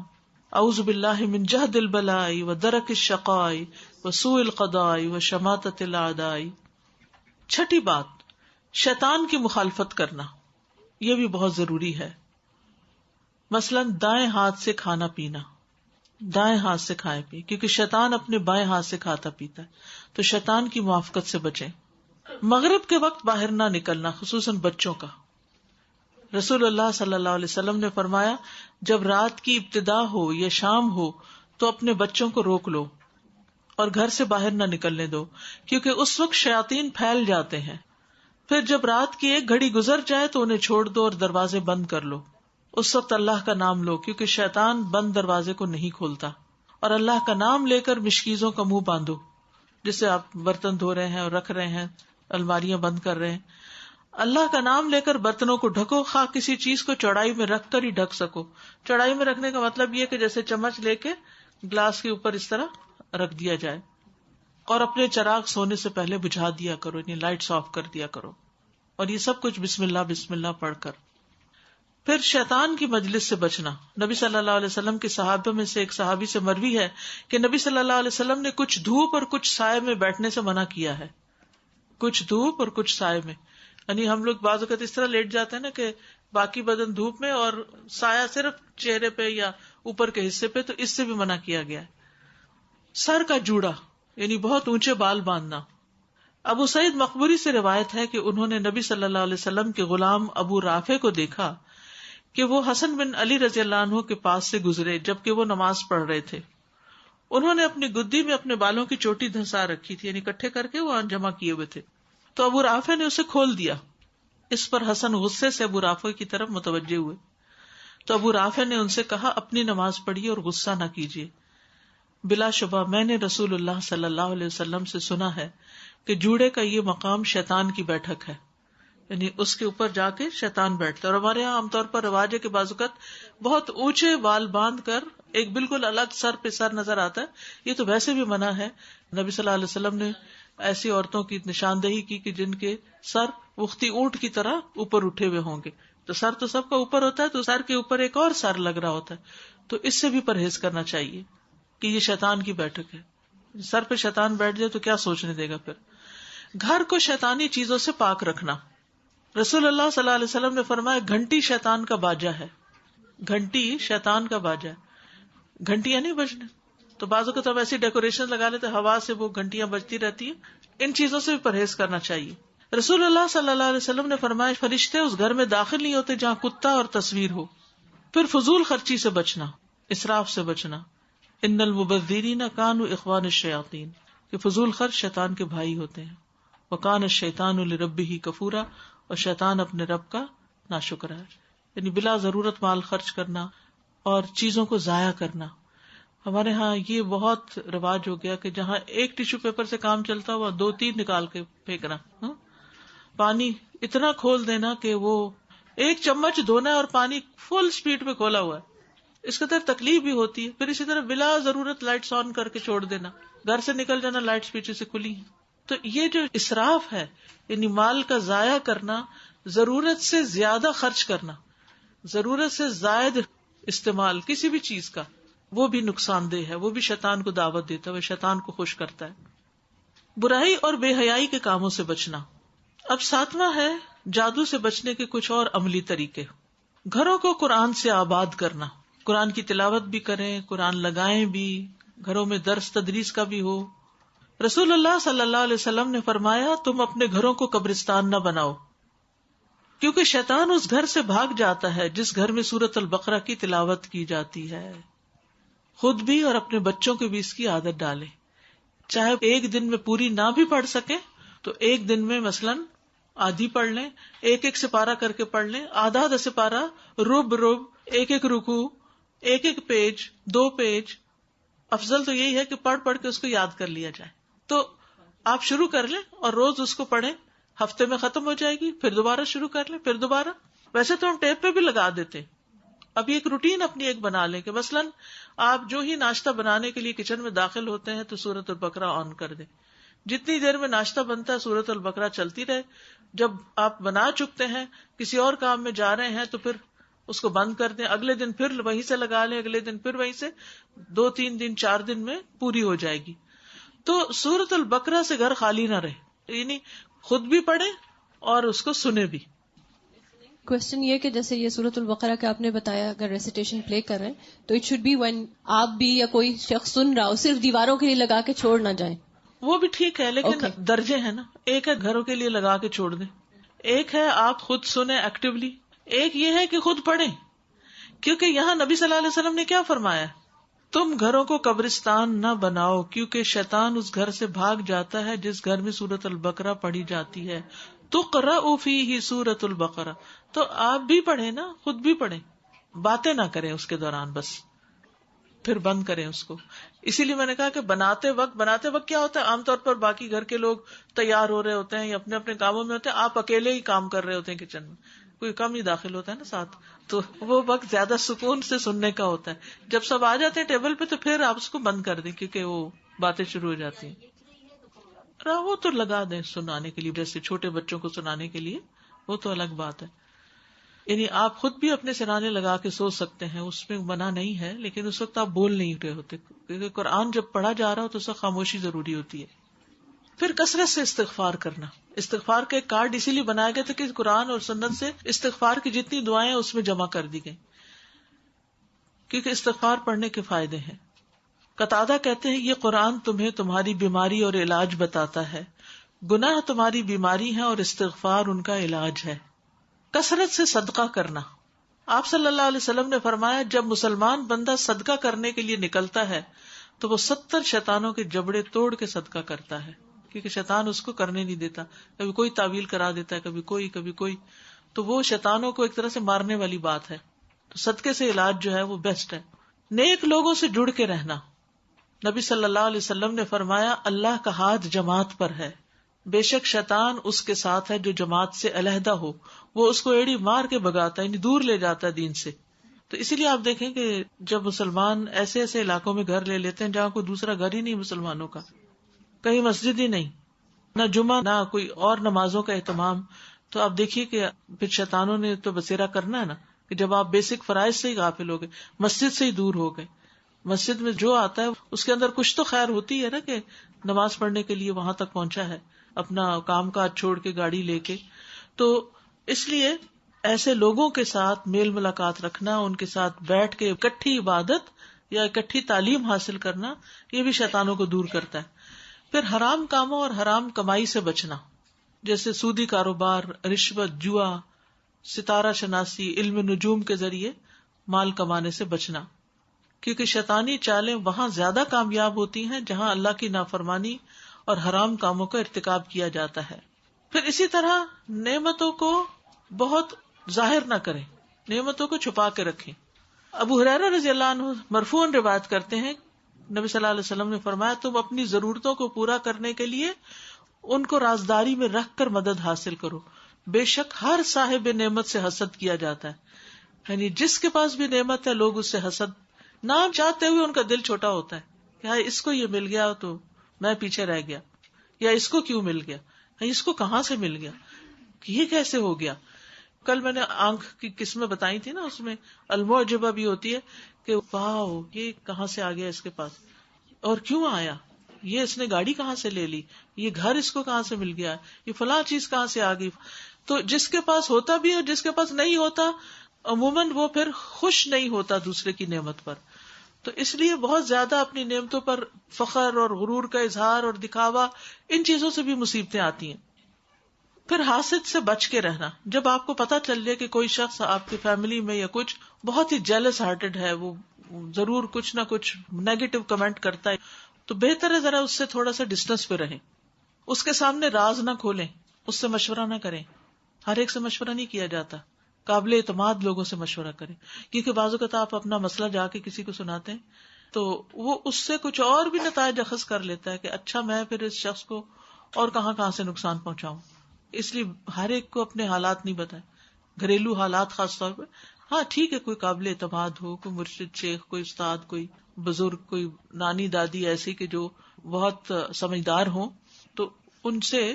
اعوذ باللہ من جہد البلاء ودرک الشقاء وسوء القضاء وشماتۃ الاعداء. چھٹی بات، شیطان کی مخالفت کرنا، یہ بھی بہت ضروری ہے. مثلاً دائیں ہاتھ سے کھانا پینا، دائیں ہاتھ سے کھائیں پی، کیونکہ شیطان اپنے بائیں ہاتھ سے کھاتا پیتا ہے، تو شیطان کی موافقت سے بچیں. مغرب کے وقت باہر نہ نکلنا، خصوصاً بچوں کا. رسول اللہ صلی اللہ علیہ وسلم نے فرمایا، جب رات کی ابتدا ہو یا شام ہو تو اپنے بچوں کو روک لو اور گھر سے باہر نہ نکلنے دو، کیونکہ اس وقت شیاطین پھیل جاتے ہیں. پھر جب رات کی 1 گھڑی گزر جائے تو انہیں چھوڑ دو اور دروازے بند کر لو. اس وقت اللہ کا نام لو، کیونکہ شیطان بند دروازے کو نہیں کھولتا. اور اللہ کا نام لے کر مشکیزوں کا منہ باندھو، جسے آپ برتن دھو رہے ہیں اور رکھ رہے ہیں، الماریاں بند کر رہے ہیں. اللہ کا نام لے کر برتنوں کو ڈھکو، خواہ کسی چیز کو چوڑائی میں رکھ کر ہی ڈھک سکو. چوڑائی میں رکھنے کا مطلب یہ کہ جیسے چمچ لے کے گلاس کے اوپر اس طرح رکھ دیا جائے. اور اپنے چراغ سونے سے پہلے بجھا دیا کرو، یعنی لائٹس آف کر دیا کرو. اور یہ سب کچھ بسم اللہ پڑھ کر. پھر شیطان کی مجلس سے بچنا. نبی صلی اللہ علیہ وسلم کے صحابہ میں سے ایک صحابی سے مروی ہے کہ نبی صلی اللہ علیہ وسلم نے کچھ دھوپ اور کچھ سائے میں بیٹھنے سے منع کیا ہے. کچھ دھوپ اور کچھ سائے میں، یعنی ہم لوگ بعض اوقات اس طرح لیٹ جاتے ہیں نا کہ باقی بدن دھوپ میں اور سایہ صرف چہرے پہ یا اوپر کے حصے پہ، تو اس سے بھی منع کیا گیا ہے. سر کا جوڑا، یعنی بہت اونچے بال باندھنا. ابو سعید مقبوری سے روایت ہے کہ انہوں نے نبی صلی اللہ علیہ وسلم کے غلام ابو رافع کو دیکھا کہ وہ حسن بن علی رضی اللہ عنہ کے پاس سے گزرے جبکہ وہ نماز پڑھ رہے تھے. انہوں نے اپنی گدی میں اپنے بالوں کی چوٹی دھنسا رکھی تھی، یعنی اکٹھے کر کے وہ جمع کیے ہوئے تھے. تو ابو رافع نے اسے کھول دیا. اس پر حسن غصے سے ابو رافع کی طرف متوجہ ہوئے. تو ابو رافع نے ان سے کہا، اپنی نماز پڑھیے اور غصہ نہ کیجیے. بلا شبہ میں نے رسول اللہ صلی اللہ علیہ وسلم سے سنا ہے کہ جوڑے کا یہ مقام شیطان کی بیٹھک ہے، یعنی اس کے اوپر جا کے شیطان بیٹھتا ہے. اور ہمارے یہاں عام طور پر رواج ہے کہ بعض اوقات بہت اونچے بال باندھ کر ایک بالکل الگ سر پہ سر نظر آتا ہے. یہ تو ویسے بھی منع ہے. نبی صلی اللہ علیہ وسلم نے ایسی عورتوں کی نشاندہی کی کہ جن کے سر وقتی اونٹ کی طرح اوپر اٹھے ہوئے ہوں گے. تو سر تو سب کا اوپر ہوتا ہے، تو سر کے اوپر ایک اور سر لگ رہا ہوتا ہے. تو اس سے بھی پرہیز کرنا چاہیے کہ یہ شیطان کی بیٹھک ہے. سر پہ شیطان بیٹھ جائے تو کیا سوچنے دے گا. پھر گھر کو شیطانی چیزوں سے پاک رکھنا. رسول اللہ صلی اللہ علیہ وسلم نے فرمایا، گھنٹی شیطان کا باجا ہے. گھنٹی شیطان کا باجا ہے. گھنٹیاں نہیں بجنے. تو بعض اوقات ہم ایسی ڈیکوریشن لگا لیتے، ہوا سے وہ گھنٹیاں بجتی رہتی ہیں. ان چیزوں سے بھی پرہیز کرنا چاہیے. رسول اللہ صلی اللہ علیہ وسلم نے فرمایا، فرشتے اس گھر میں داخل نہیں ہوتے جہاں کتا اور تصویر ہو. پھر فضول خرچی سے بچنا، اسراف سے بچنا. ان المبذرین کانوا اخوان الشیاطین، کہ فضول خرچ شیطان کے بھائی ہوتے ہیں. وکان الشیطان لربہ کفورا، اور شیطان اپنے رب کا ناشکر ہے. یعنی بلا ضرورت مال خرچ کرنا، اور چیزوں کو ضائع کرنا. ہمارے ہاں یہ بہت رواج ہو گیا کہ جہاں ایک ٹیشو پیپر سے کام چلتا ہوا 2-3 نکال کے پھینکنا. پانی اتنا کھول دینا کہ وہ 1 چمچ دھونا ہے اور پانی فل سپیڈ پہ کھولا ہوا ہے. اس کے طرح تکلیف بھی ہوتی ہے. پھر اسی طرح بلا ضرورت لائٹس آن کر کے چھوڑ دینا, گھر سے نکل جانا لائٹس پیچھے سے کھلی ہیں. تو یہ جو اسراف ہے, یعنی مال کا ضائع کرنا, ضرورت سے زیادہ خرچ کرنا, ضرورت سے زائد استعمال کسی بھی چیز کا, وہ بھی نقصان دہ ہے, وہ بھی شیطان کو دعوت دیتا ہے, وہ شیطان کو خوش کرتا ہے. برائی اور بے حیائی کے کاموں سے بچنا. اب 7واں ہے جادو سے بچنے کے کچھ اور عملی طریقے. گھروں کو قرآن سے آباد کرنا, قرآن کی تلاوت بھی کریں, قرآن لگائیں بھی, گھروں میں درس تدریس کا بھی ہو. رسول اللہ صلی اللہ علیہ وسلم نے فرمایا, تم اپنے گھروں کو قبرستان نہ بناؤ, کیونکہ شیطان اس گھر سے بھاگ جاتا ہے جس گھر میں سورۃ البقرہ کی تلاوت کی جاتی ہے. خود بھی اور اپنے بچوں کو بھی اس کی عادت ڈالیں. چاہے ایک دن میں پوری نہ بھی پڑھ سکیں تو ایک دن میں مثلاً آدھی پڑھ لیں, 1-1 سپارہ کر کے پڑھ لیں, آدھا سپارہ, رب 1-1 رکوع, 1-1 پیج, 2 پیج. افضل تو یہی ہے کہ پڑھ کے اس کو یاد کر لیا جائے. تو آپ شروع کر لیں اور روز اس کو پڑھیں, ہفتے میں ختم ہو جائے گی, پھر دوبارہ شروع کر لیں, پھر دوبارہ. ویسے تو ہم ٹیپ پہ بھی لگا دیتے. اب ایک روٹین اپنی ایک بنا لیں کہ مثلاً آپ جو ہی ناشتہ بنانے کے لیے کچن میں داخل ہوتے ہیں تو سورۃ البقرہ آن کر دیں. جتنی دیر میں ناشتہ بنتا ہے سورۃ البقرہ چلتی رہے. جب آپ بنا چکتے ہیں, کسی اور کام میں جا رہے ہیں, تو پھر اس کو بند کر دیں. اگلے دن پھر وہیں سے لگا لیں, اگلے دن پھر وہیں سے. 2-3 دن 4 دن میں پوری ہو جائے گی. تو سورۃ البقرہ سے گھر خالی نہ رہے, یعنی خود بھی پڑھیں اور اس کو سنیں بھی. کوشچن یہ کہ جیسے یہ سورۃ البقرہ کا آپ نے بتایا, اگر ریسیٹیشن پلے کر رہے ہیں تو اٹ شوڈ بی وین آپ بھی یا کوئی شخص سن رہا ہو, صرف دیواروں کے لیے لگا کے چھوڑ نہ جائیں. وہ بھی ٹھیک ہے, لیکن درجے ہیں نا. ایک ہے گھروں کے لیے لگا کے چھوڑ دیں, ایک ہے آپ خود سنیں ایکٹیولی, ایک یہ ہے کہ خود پڑھیں. کیونکہ یہاں نبی صلی اللہ علیہ وسلم نے کیا فرمایا, تم گھروں کو قبرستان نہ بناؤ کیونکہ شیطان اس گھر سے بھاگ جاتا ہے جس گھر میں سورۃ البقرہ پڑھی جاتی ہے. تقرأ فیہ سورۃ البقرہ. تو آپ بھی پڑھیں نا, خود بھی پڑھیں, باتیں نہ کریں اس کے دوران, بس پھر بند کریں اس کو. اسی لیے میں نے کہا کہ بناتے وقت کیا ہوتا ہے, عام طور پر باقی گھر کے لوگ تیار ہو رہے ہوتے ہیں یا اپنے اپنے کاموں میں ہوتے ہیں, آپ اکیلے ہی کام کر رہے ہوتے ہیں کچن میں, کوئی کم ہی داخل ہوتا ہے نا ساتھ, تو وہ وقت زیادہ سکون سے سننے کا ہوتا ہے. جب سب آ جاتے ہیں ٹیبل پہ تو پھر آپ اس کو بند کر دیں, کیونکہ وہ باتیں شروع ہو جاتی ہیں. وہ تو لگا دیں سنانے کے لیے, جیسے چھوٹے بچوں کو سنانے کے لیے, وہ تو الگ بات ہے. یعنی آپ خود بھی اپنے سرانے لگا کے سو سکتے ہیں, اس میں منع نہیں ہے, لیکن اس وقت آپ بول نہیں رہے ہوتے, کیونکہ قرآن جب پڑھا جا رہا ہو تو اس وقت خاموشی ضروری ہوتی ہے. پھر کثرت سے استغفار کرنا. استغفار کا ایک کارڈ اسی لیے بنایا گیا تھا کہ قرآن اور سنت سے استغفار کی جتنی دعائیں اس میں جمع کر دی گئی, کیونکہ استغفار پڑھنے کے فائدے ہیں. قتادہ کہتے ہیں یہ قرآن تمہیں تمہاری بیماری اور علاج بتاتا ہے, گناہ تمہاری بیماری ہے اور استغفار ان کا علاج ہے. کثرت سے صدقہ کرنا. آپ صلی اللہ علیہ وسلم نے فرمایا جب مسلمان بندہ صدقہ کرنے کے لیے نکلتا ہے تو وہ 70 شیطانوں کے جبڑے توڑ کے صدقہ کرتا ہے, کیونکہ شیطان اس کو کرنے نہیں دیتا. کبھی کوئی تعویل کرا دیتا ہے, کبھی کوئی, تو وہ شیطانوں کو ایک طرح سے مارنے والی بات ہے. تو صدقے سے علاج جو ہے وہ بیسٹ ہے. نیک لوگوں سے جڑ کے رہنا. نبی صلی اللہ علیہ وسلم نے فرمایا اللہ کا ہاتھ جماعت پر ہے, بے شک شیطان اس کے ساتھ ہے جو جماعت سے علیحدہ ہو, وہ اس کو ایڑی مار کے بھگاتا ہے, یعنی دور لے جاتا ہے دین سے. تو اسی لیے آپ دیکھیں کہ جب مسلمان ایسے ایسے علاقوں میں گھر لے لیتے ہیں جہاں کوئی دوسرا گھر ہی نہیں مسلمانوں کا, کہیں مسجد ہی نہیں, نہ جمعہ نہ کوئی اور نمازوں کا اہتمام, تو آپ دیکھیے کہ پھر شیطانوں نے تو بسیرا کرنا ہے نا, کہ جب آپ بیسک فرائض سے ہی غافل ہو گئے, مسجد سے ہی دور ہو گئے. مسجد میں جو آتا ہے اس کے اندر کچھ تو خیر ہوتی ہے نا, کہ نماز پڑھنے کے لیے وہاں تک پہنچا ہے اپنا کام کاج چھوڑ کے گاڑی لے کے. تو اس لیے ایسے لوگوں کے ساتھ میل ملاقات رکھنا, ان کے ساتھ بیٹھ کے اکٹھی عبادت یا اکٹھی تعلیم حاصل کرنا, یہ بھی شیطانوں کو دور کرتا ہے. پھر حرام کاموں اور حرام کمائی سے بچنا, جیسے سودی کاروبار, رشوت, جوا, ستارہ شناسی, علم نجوم کے ذریعے مال کمانے سے بچنا, کیونکہ شیطانی چالیں وہاں زیادہ کامیاب ہوتی ہیں جہاں اللہ کی نافرمانی اور حرام کاموں کا ارتکاب کیا جاتا ہے. پھر اسی طرح نعمتوں کو بہت ظاہر نہ کریں, نعمتوں کو چھپا کے رکھیں. ابو ہریرہ رضی اللہ عنہ مرفوعاً روایت کرتے ہیں، نبی صلی اللہ علیہ وسلم نے فرمایا تم اپنی ضرورتوں کو پورا کرنے کے لیے ان کو رازداری میں رکھ کر مدد حاصل کرو، بے شک ہر صاحب نعمت سے حسد کیا جاتا ہے. یعنی جس کے پاس بھی نعمت ہے لوگ اس سے حسد نہ چاہتے ہوئے ان کا دل چھوٹا ہوتا ہے کہ ہاں اس کو یہ مل گیا تو میں پیچھے رہ گیا، یا اس کو کیوں مل گیا، اس کو کہاں سے مل گیا، یہ کیسے ہو گیا. کل میں نے آنکھ کی قسمیں بتائی تھی نا، اس میں المعجبہ بھی ہوتی ہے کہ واو یہ کہاں سے آ گیا اس کے پاس، اور کیوں آیا، یہ اس نے گاڑی کہاں سے لے لی، یہ گھر اس کو کہاں سے مل گیا، یہ فلاں چیز کہاں سے آ گئی. تو جس کے پاس ہوتا بھی اور جس کے پاس نہیں ہوتا عموماً وہ پھر خوش نہیں ہوتا دوسرے کی نعمت پر. تو اس لیے بہت زیادہ اپنی نعمتوں پر فخر اور غرور کا اظہار اور دکھاوا، ان چیزوں سے بھی مصیبتیں آتی ہیں. پھر حاسد سے بچ کے رہنا. جب آپ کو پتا چل جائے کہ کوئی شخص آپ کی فیملی میں یا کچھ بہت ہی جیلس ہارٹڈ ہے، وہ ضرور کچھ نہ کچھ نیگیٹو کمنٹ کرتا ہے، تو بہتر ہے ذرا اس سے تھوڑا سا ڈسٹینس پہ رہیں، اس کے سامنے راز نہ کھولیں، اس سے مشورہ نہ کریں. ہر ایک سے مشورہ نہیں کیا جاتا، قابل اعتماد لوگوں سے مشورہ کریں، کیونکہ بعض اوقات آپ اپنا مسئلہ جا کے کسی کو سناتے ہیں تو وہ اس سے کچھ اور بھی نتائج اخذ کر لیتا ہے کہ اچھا میں پھر اس شخص کو اور کہاں سے نقصان پہنچاؤں. اس لیے ہر ایک کو اپنے حالات نہیں بتائیں، گھریلو حالات خاص طور پہ. ہاں ٹھیک ہے، کوئی قابل اعتماد ہو، کوئی مرشد شیخ، کوئی استاد، کوئی بزرگ، کوئی نانی دادی ایسی کہ جو بہت سمجھدار ہوں، تو ان سے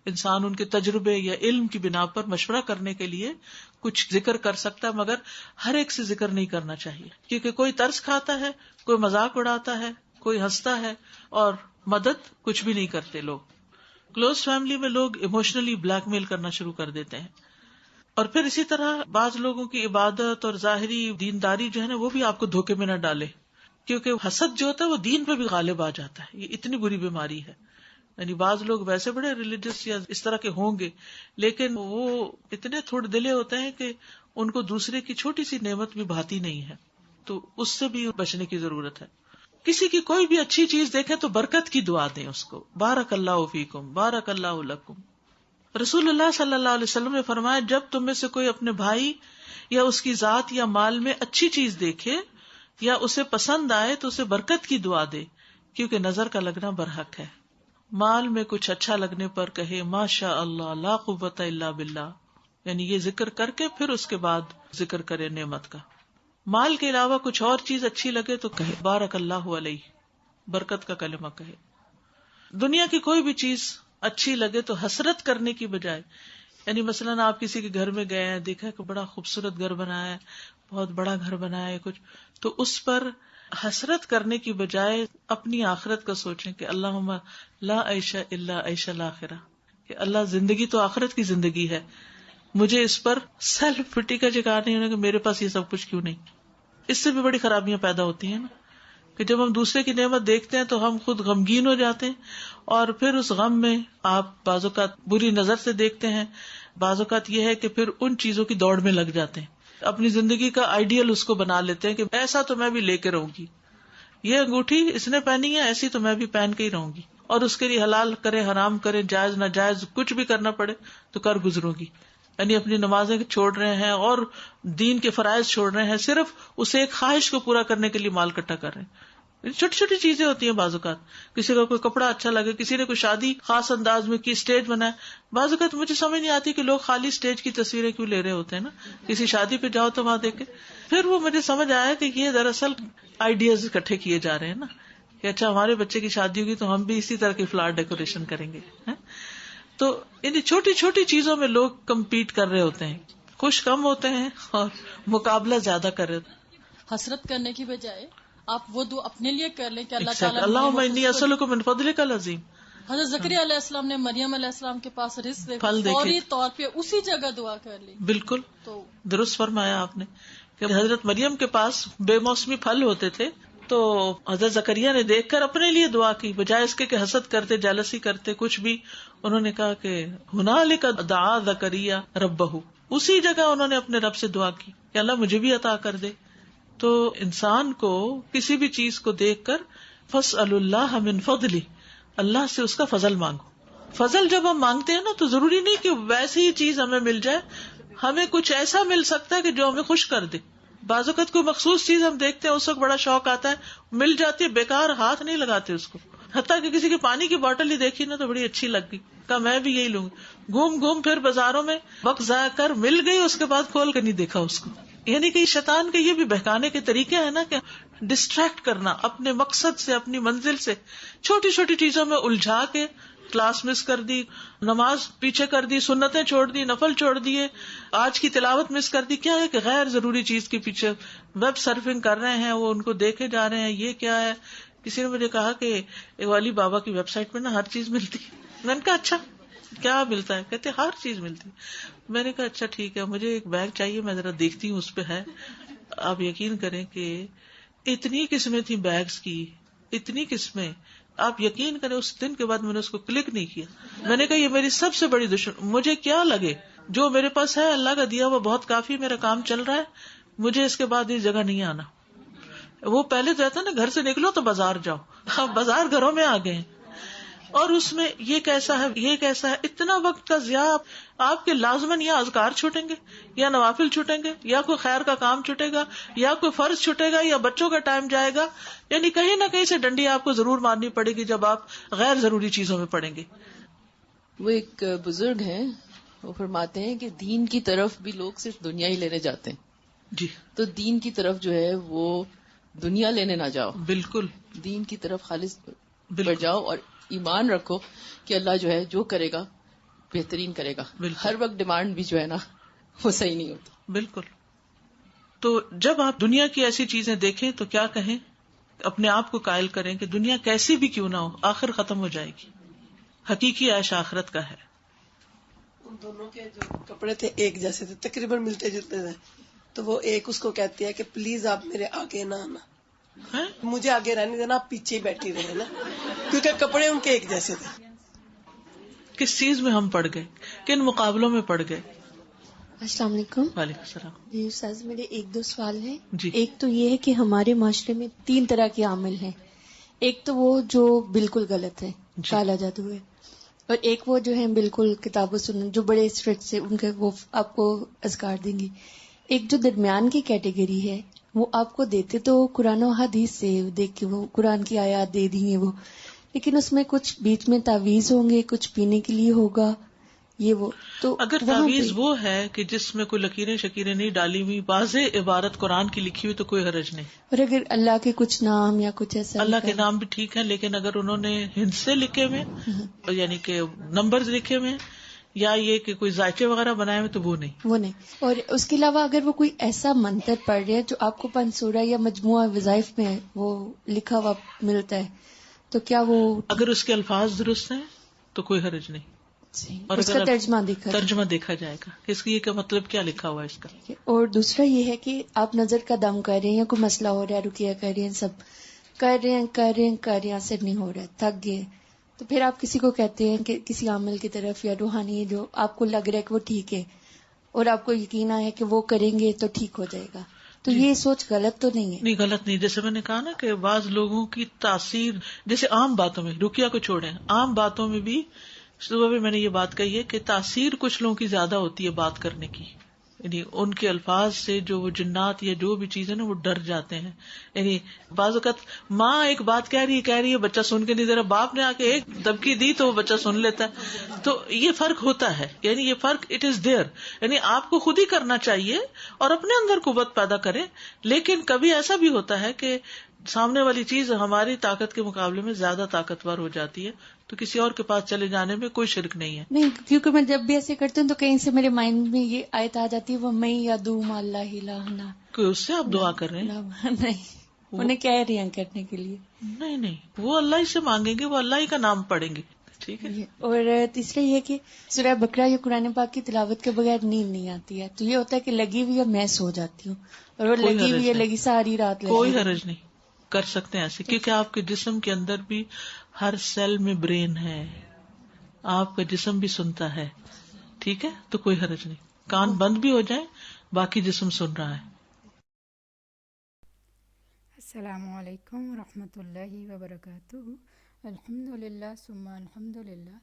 انسان ان کے تجربے یا علم کی بنا پر مشورہ کرنے کے لیے کچھ ذکر کر سکتا ہے، مگر ہر ایک سے ذکر نہیں کرنا چاہیے، کیونکہ کوئی ترس کھاتا ہے، کوئی مذاق اڑاتا ہے، کوئی ہنستا ہے، اور مدد کچھ بھی نہیں کرتے. لوگ کلوز فیملی میں لوگ ایموشنلی بلیک میل کرنا شروع کر دیتے ہیں. اور پھر اسی طرح بعض لوگوں کی عبادت اور ظاہری دینداری جو ہے نا وہ بھی آپ کو دھوکے میں نہ ڈالے، کیونکہ حسد جو ہوتا ہے وہ دین پہ بھی غالب آ جاتا ہے. یہ اتنی بری بیماری ہے. یعنی بعض لوگ ویسے بڑے ریلیجس یا اس طرح کے ہوں گے، لیکن وہ اتنے تھوڑے دلے ہوتے ہیں کہ ان کو دوسرے کی چھوٹی سی نعمت بھی بھاتی نہیں ہے. تو اس سے بھی بچنے کی ضرورت ہے. کسی کی کوئی بھی اچھی چیز دیکھیں تو برکت کی دعا دیں اس کو، بارک اللہ فیکم، بارک اللہ لکم. رسول اللہ صلی اللہ علیہ وسلم نے فرمایا جب تم میں سے کوئی اپنے بھائی یا اس کی ذات یا مال میں اچھی چیز دیکھے یا اسے پسند آئے تو اسے برکت کی دعا دے، کیونکہ نظر کا لگنا برحق ہے. مال میں کچھ اچھا لگنے پر کہے ماشاء اللہ لا قوت الا باللہ، یعنی یہ ذکر کر کے پھر اس کے بعد ذکر کرے نعمت کا. مال کے علاوہ کچھ اور چیز اچھی لگے تو کہے بارک اللہ علیہ، برکت کا کلمہ کہے. دنیا کی کوئی بھی چیز اچھی لگے تو حسرت کرنے کی بجائے، یعنی مثلاً آپ کسی کے گھر میں گئے ہیں، دیکھا کہ بڑا خوبصورت گھر بنایا ہے، بہت بڑا گھر بنایا ہے کچھ، تو اس پر حسرت کرنے کی بجائے اپنی آخرت کا سوچیں کہ اللہم لا عیش الا عیش الاخرہ، کہ اللہ زندگی تو آخرت کی زندگی ہے، مجھے اس پر سیلف پٹی کا شکار نہیں ہونا کہ میرے پاس یہ سب کچھ کیوں نہیں. اس سے بھی بڑی خرابیاں پیدا ہوتی ہیں نا، کہ جب ہم دوسرے کی نعمت دیکھتے ہیں تو ہم خود غمگین ہو جاتے ہیں، اور پھر اس غم میں آپ بعض اوقات بری نظر سے دیکھتے ہیں، بعض اوقات یہ ہے کہ پھر ان چیزوں کی دوڑ میں لگ جاتے ہیں، اپنی زندگی کا آئیڈیل اس کو بنا لیتے ہیں کہ ایسا تو میں بھی لے کے رہوں گی، یہ انگوٹھی اس نے پہنی ہے ایسی تو میں بھی پہن کے ہی رہوں گی، اور اس کے لیے حلال کرے حرام کرے جائز ناجائز کچھ بھی کرنا پڑے تو کر گزروں گی. یعنی اپنی نمازیں چھوڑ رہے ہیں اور دین کے فرائض چھوڑ رہے ہیں، صرف اسے ایک خواہش کو پورا کرنے کے لیے مال اکٹھا کر رہے ہیں. چھوٹی چھوٹی چیزیں ہوتی ہیں بعض اوقات، کسی کا کوئی کپڑا اچھا لگے، کسی نے کوئی شادی خاص انداز میں کی، اسٹیج بنائے. بعض اوقات مجھے سمجھ نہیں آتی کہ لوگ خالی اسٹیج کی تصویریں کیوں لے رہے ہوتے ہیں نا، کسی شادی پہ جاؤ تو وہاں دیکھے. پھر وہ مجھے سمجھ آیا کہ یہ دراصل آئیڈیاز اکٹھے کیے جا رہے ہیں نا، کہ اچھا ہمارے بچے کی شادی ہوگی تو ہم بھی اسی طرح کی فلاور ڈیکوریشن کریں گے. تو ان چھوٹی چھوٹی چیزوں میں لوگ کمپیٹ کر رہے ہوتے ہیں، خوش کم ہوتے ہیں اور مقابلہ زیادہ کر رہے ہوتے ہیں. حسرت کرنے کی بجائے آپ وہ دعا اپنے لیے کر لیں کہ اللہ تعالیٰ اللہم انی اسألک من فضلک العظیم. حضرت زکریا علیہ السلام نے مریم علیہ السلام کے پاس رزق فوری طور پہ اسی جگہ دعا کر لی. بالکل تو درست فرمایا آپ نے کہ حضرت مریم کے پاس بے موسمی پھل ہوتے تھے، تو حضرت زکریا نے دیکھ کر اپنے لیے دعا کی، بجائے اس کے کہ حسد کرتے جالسی کرتے کچھ بھی. انہوں نے کہا کہ ہنالک دعا زکریا ربہ، اسی جگہ انہوں نے اپنے رب سے دعا کی کہ اللہ مجھے بھی عطا کر دے. تو انسان کو کسی بھی چیز کو دیکھ کر فاسألوا اللہ من فضلہ، اللہ سے اس کا فضل مانگو. فضل جب ہم مانگتے ہیں نا تو ضروری نہیں کہ ویسی ہی چیز ہمیں مل جائے، ہمیں کچھ ایسا مل سکتا ہے کہ جو ہمیں خوش کر دے. بعض اوقات کوئی مخصوص چیز ہم دیکھتے ہیں، اس وقت بڑا شوق آتا ہے، مل جاتی ہے، بیکار ہاتھ نہیں لگاتے اس کو. حتیٰ کہ کسی کی پانی کی بوتل ہی دیکھی نا تو بڑی اچھی لگ گئی، کہا میں بھی یہی لوں گی. گھوم پھر بازاروں میں وقت ضائع کر مل گئی، اس کے بعد کھول کر نہیں دیکھا اس کو. یعنی کہ شیطان کے یہ بھی بہکانے کے طریقے ہیں نا، کہ ڈسٹریکٹ کرنا اپنے مقصد سے، اپنی منزل سے، چھوٹی چھوٹی چیزوں میں الجھا کے کلاس مس کر دی، نماز پیچھے کر دی، سنتیں چھوڑ دی، نفل چھوڑ دیے، آج کی تلاوت مس کر دی. کیا ہے کہ غیر ضروری چیز کے پیچھے ویب سرفنگ کر رہے ہیں، وہ ان کو دیکھے جا رہے ہیں. یہ کیا ہے؟ کسی نے مجھے کہا کہ والی بابا کی ویب سائٹ پہ نا ہر چیز ملتی. میں نے کہا اچھا کیا ملتا ہے؟ کہتے ہر چیز ملتی. میں نے کہا اچھا ٹھیک ہے، مجھے ایک بیگ چاہیے، میں ذرا دیکھتی ہوں اس پہ ہے. آپ یقین کریں کہ اتنی قسمیں تھیں بیگز کی، اتنی قسمیں، آپ یقین کریں اس دن کے بعد میں نے اس کو کلک نہیں کیا. میں نے کہا یہ میری سب سے بڑی دشمن، مجھے کیا لگے جو میرے پاس ہے اللہ کا دیا ہوا بہت کافی، میرا کام چل رہا ہے، مجھے اس کے بعد اس جگہ نہیں آنا. وہ پہلے تو رہتا نا گھر سے نکلو تو بازار جاؤ، اب بازار گھروں میں آ گئے ہیں. اور اس میں یہ کیسا ہے، یہ کیسا ہے، اتنا وقت کا ضیاع. آپ کے لازماً یا اذکار چھوٹیں گے، یا نوافل چھوٹیں گے، یا کوئی خیر کا کام چھوٹے گا، یا کوئی فرض چھوٹے گا، یا بچوں کا ٹائم جائے گا. یعنی کہیں نہ کہیں سے ڈنڈی آپ کو ضرور مارنی پڑے گی جب آپ غیر ضروری چیزوں میں پڑیں گے. وہ ایک بزرگ ہیں، وہ فرماتے ہیں کہ دین کی طرف بھی لوگ صرف دنیا ہی لینے جاتے ہیں. جی. تو دین کی طرف جو ہے وہ دنیا لینے نہ جاؤ، بالکل دین کی طرف خالص بڑھ جاؤ اور ایمان رکھو کہ اللہ جو ہے جو کرے گا بہترین کرے گا. ہر وقت ڈیمانڈ بھی جو ہے نا وہ صحیح نہیں ہوتی. بالکل. تو جب آپ دنیا کی ایسی چیزیں دیکھیں تو کیا کہیں، اپنے آپ کو قائل کریں کہ دنیا کیسی بھی کیوں نہ ہو آخر ختم ہو جائے گی. حقیقی عیش آخرت کا ہے. ان دونوں کے جو کپڑے تھے ایک جیسے تھے، تقریباً ملتے جلتے تھے. تو وہ ایک اس کو کہتی ہے کہ پلیز آپ میرے آگے نہ آنا، مجھے آگے رہنے دینا، آپ پیچھے ہی بیٹھی رہے نا، کیونکہ کپڑے ان کے ایک جیسے تھے. کس چیز میں ہم پڑ گئے، کن مقابلوں میں پڑ گئے. السلام علیکم. وعلیکم السلام. جی استاذ، میرے ایک دو سوال ہیں. جی. ایک تو یہ ہے کہ ہمارے معاشرے میں 3 طرح کے عامل ہیں. ایک تو وہ جو بالکل غلط ہے، کالا جادو ہے، اور ایک وہ جو ہیں بالکل کتاب و سنت جو بڑے اسٹرکٹ سے ان کے وہ آپ کو اذکار دیں گی. ایک جو درمیان کی کیٹیگری ہے وہ آپ کو دیتے تو قرآن و حدیث سے دیکھ کے وہ قرآن کی آیات دے دیں گے وہ، لیکن اس میں کچھ بیچ میں تعویذ ہوں گے، کچھ پینے کے لیے ہوگا یہ وہ. تو اگر تعویذ وہ ہے کہ جس میں کوئی لکیریں شکیریں نہیں ڈالی ہوئی، واضح عبارت قرآن کی لکھی ہوئی تو کوئی حرج نہیں. اور اگر اللہ کے کچھ نام یا کچھ ایسا، اللہ کے نام بھی ٹھیک ہے، لیکن اگر انہوں نے ہند سے لکھے ہوئے یعنی کہ نمبرز لکھے ہوئے یا یہ کہ کوئی ذائقے وغیرہ بنائے ہوئے تو وہ نہیں. اور اس کے علاوہ اگر وہ کوئی ایسا منتر پڑھ رہے جو آپ کو پنسورہ یا مجموعہ وظائف میں وہ لکھا ہوا ملتا ہے تو کیا وہ، اگر اس کے الفاظ درست ہیں تو کوئی حرج نہیں. اور اس کا ترجمہ دیکھا جائے گا اس کی کا مطلب کیا لکھا ہوا ہے اس کا. اور دوسرا یہ ہے کہ آپ نظر کا دم کر رہے ہیں یا کوئی مسئلہ ہو رہا ہے، رکیہ کر رہے ہیں، سب کر رہے ہیں اثر نہیں ہو رہا ہے، تھک گئے، تو پھر آپ کسی کو کہتے ہیں کہ کسی عامل کی طرف یا روحانی جو آپ کو لگ رہا ہے کہ وہ ٹھیک ہے اور آپ کو یقین ہے کہ وہ کریں گے تو ٹھیک ہو جائے گا، تو یہ سوچ غلط تو نہیں ہے؟ نہیں، غلط نہیں. جیسے میں نے کہا نا کہ بعض لوگوں کی تاثیر، جیسے عام باتوں میں، رقیہ کو چھوڑیں، عام باتوں میں بھی صبح بھی میں نے یہ بات کہی ہے کہ تاثیر کچھ لوگوں کی زیادہ ہوتی ہے بات کرنے کی. یعنی ان کے الفاظ سے جو وہ جنات یا جو بھی چیزیں نا وہ ڈر جاتے ہیں. یعنی بعض اوقات ماں ایک بات کہہ رہی ہے بچہ سن کے نہیں دے رہا، باپ نے آ کے ایک دبکی دی تو وہ بچہ سن لیتا ہے. تو یہ فرق ہوتا ہے، یعنی یہ فرق اٹ از دیئر. یعنی آپ کو خود ہی کرنا چاہیے اور اپنے اندر قوت پیدا کریں. لیکن کبھی ایسا بھی ہوتا ہے کہ سامنے والی چیز ہماری طاقت کے مقابلے میں زیادہ طاقتور ہو جاتی ہے، تو کسی اور کے پاس چلے جانے میں کوئی شرک نہیں ہے. نہیں، کیونکہ میں جب بھی ایسے کرتی ہوں تو کہیں سے میرے مائنڈ میں یہ آیت آ جاتی ہے، وہ میں یادوم اللہ الہ، کوئی اس سے آپ دعا کر رہے ہیں؟ نہیں، انہیں کہہ رہی ہیں کرنے کے لیے. نہیں، وہ اللہ ہی سے مانگیں گے، وہ اللہ ہی کا نام پڑھیں گے. ٹھیک ہے. اور تیسرا یہ کہ سورہ بقرہ یا قرآن پاک کی تلاوت کے بغیر نیند نہیں آتی ہے، تو یہ ہوتا ہے کہ لگی ہوئی ہے میں سو جاتی ہوں، اور وہ لگی ہوئی ہے لگی ساری رات لگی. کوئی حرج نہیں، کر سکتے ہیں ایسے، کیونکہ آپ کے جسم کے اندر بھی ہر سیل میں برین ہے، آپ کا جسم بھی سنتا ہے. ٹھیک ہے، تو کوئی حرج نہیں، کان بند بھی ہو جائیں باقی جسم سن رہا ہے. السلام علیکم ورحمۃ اللہ وبرکاتہ. الحمدللہ ثم الحمدللہ.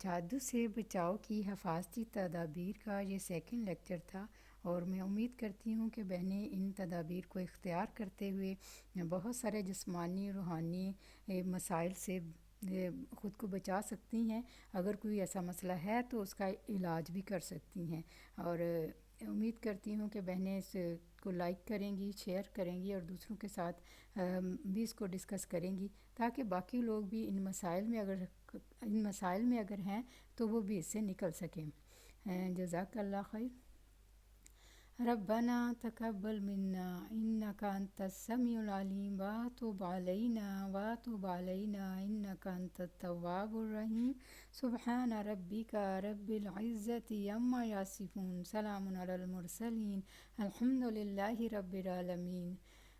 جادو سے بچاؤ کی حفاظتی تدابیر کا یہ سیکنڈ لیکچر تھا. اور میں امید کرتی ہوں کہ بہنیں ان تدابیر کو اختیار کرتے ہوئے بہت سارے جسمانی روحانی مسائل سے خود کو بچا سکتی ہیں. اگر کوئی ایسا مسئلہ ہے تو اس کا علاج بھی کر سکتی ہیں. اور امید کرتی ہوں کہ بہنیں اس کو لائک کریں گی، شیئر کریں گی اور دوسروں کے ساتھ بھی اس کو ڈسکس کریں گی تاکہ باقی لوگ بھی ان مسائل میں اگر ہیں تو وہ بھی اس سے نکل سکیں. جزاک اللہ خیر. ربنا تقبل منا انك انت السميع العليم وتب علينا انك انت التواب الرحيم. سبحان ربك رب العزة عما يصفون سلام على المرسلين الحمد لله رب العالمين.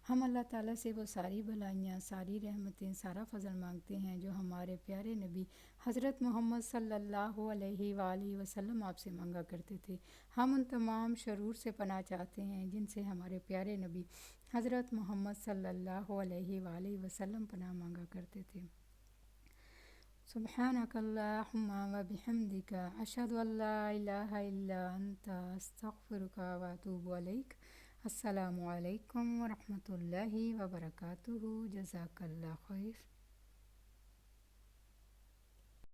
ہم اللہ تعالیٰ سے وہ ساری بھلائیاں، ساری رحمتیں، سارا فضل مانگتے ہیں جو ہمارے پیارے نبی حضرت محمد صلی اللہ علیہ وآلہ وسلم آپ سے مانگا کرتے تھے. ہم ان تمام شرور سے پناہ چاہتے ہیں جن سے ہمارے پیارے نبی حضرت محمد صلی اللہ علیہ وآلہ وسلم پناہ مانگا کرتے تھے. سبحانک اللہم و بحمدک اشہد ان لا الہ الا انت استغفرک و اتوب الیک. السلام علیکم ورحمۃ اللہ وبرکاتہ. جزاک اللہ خیر.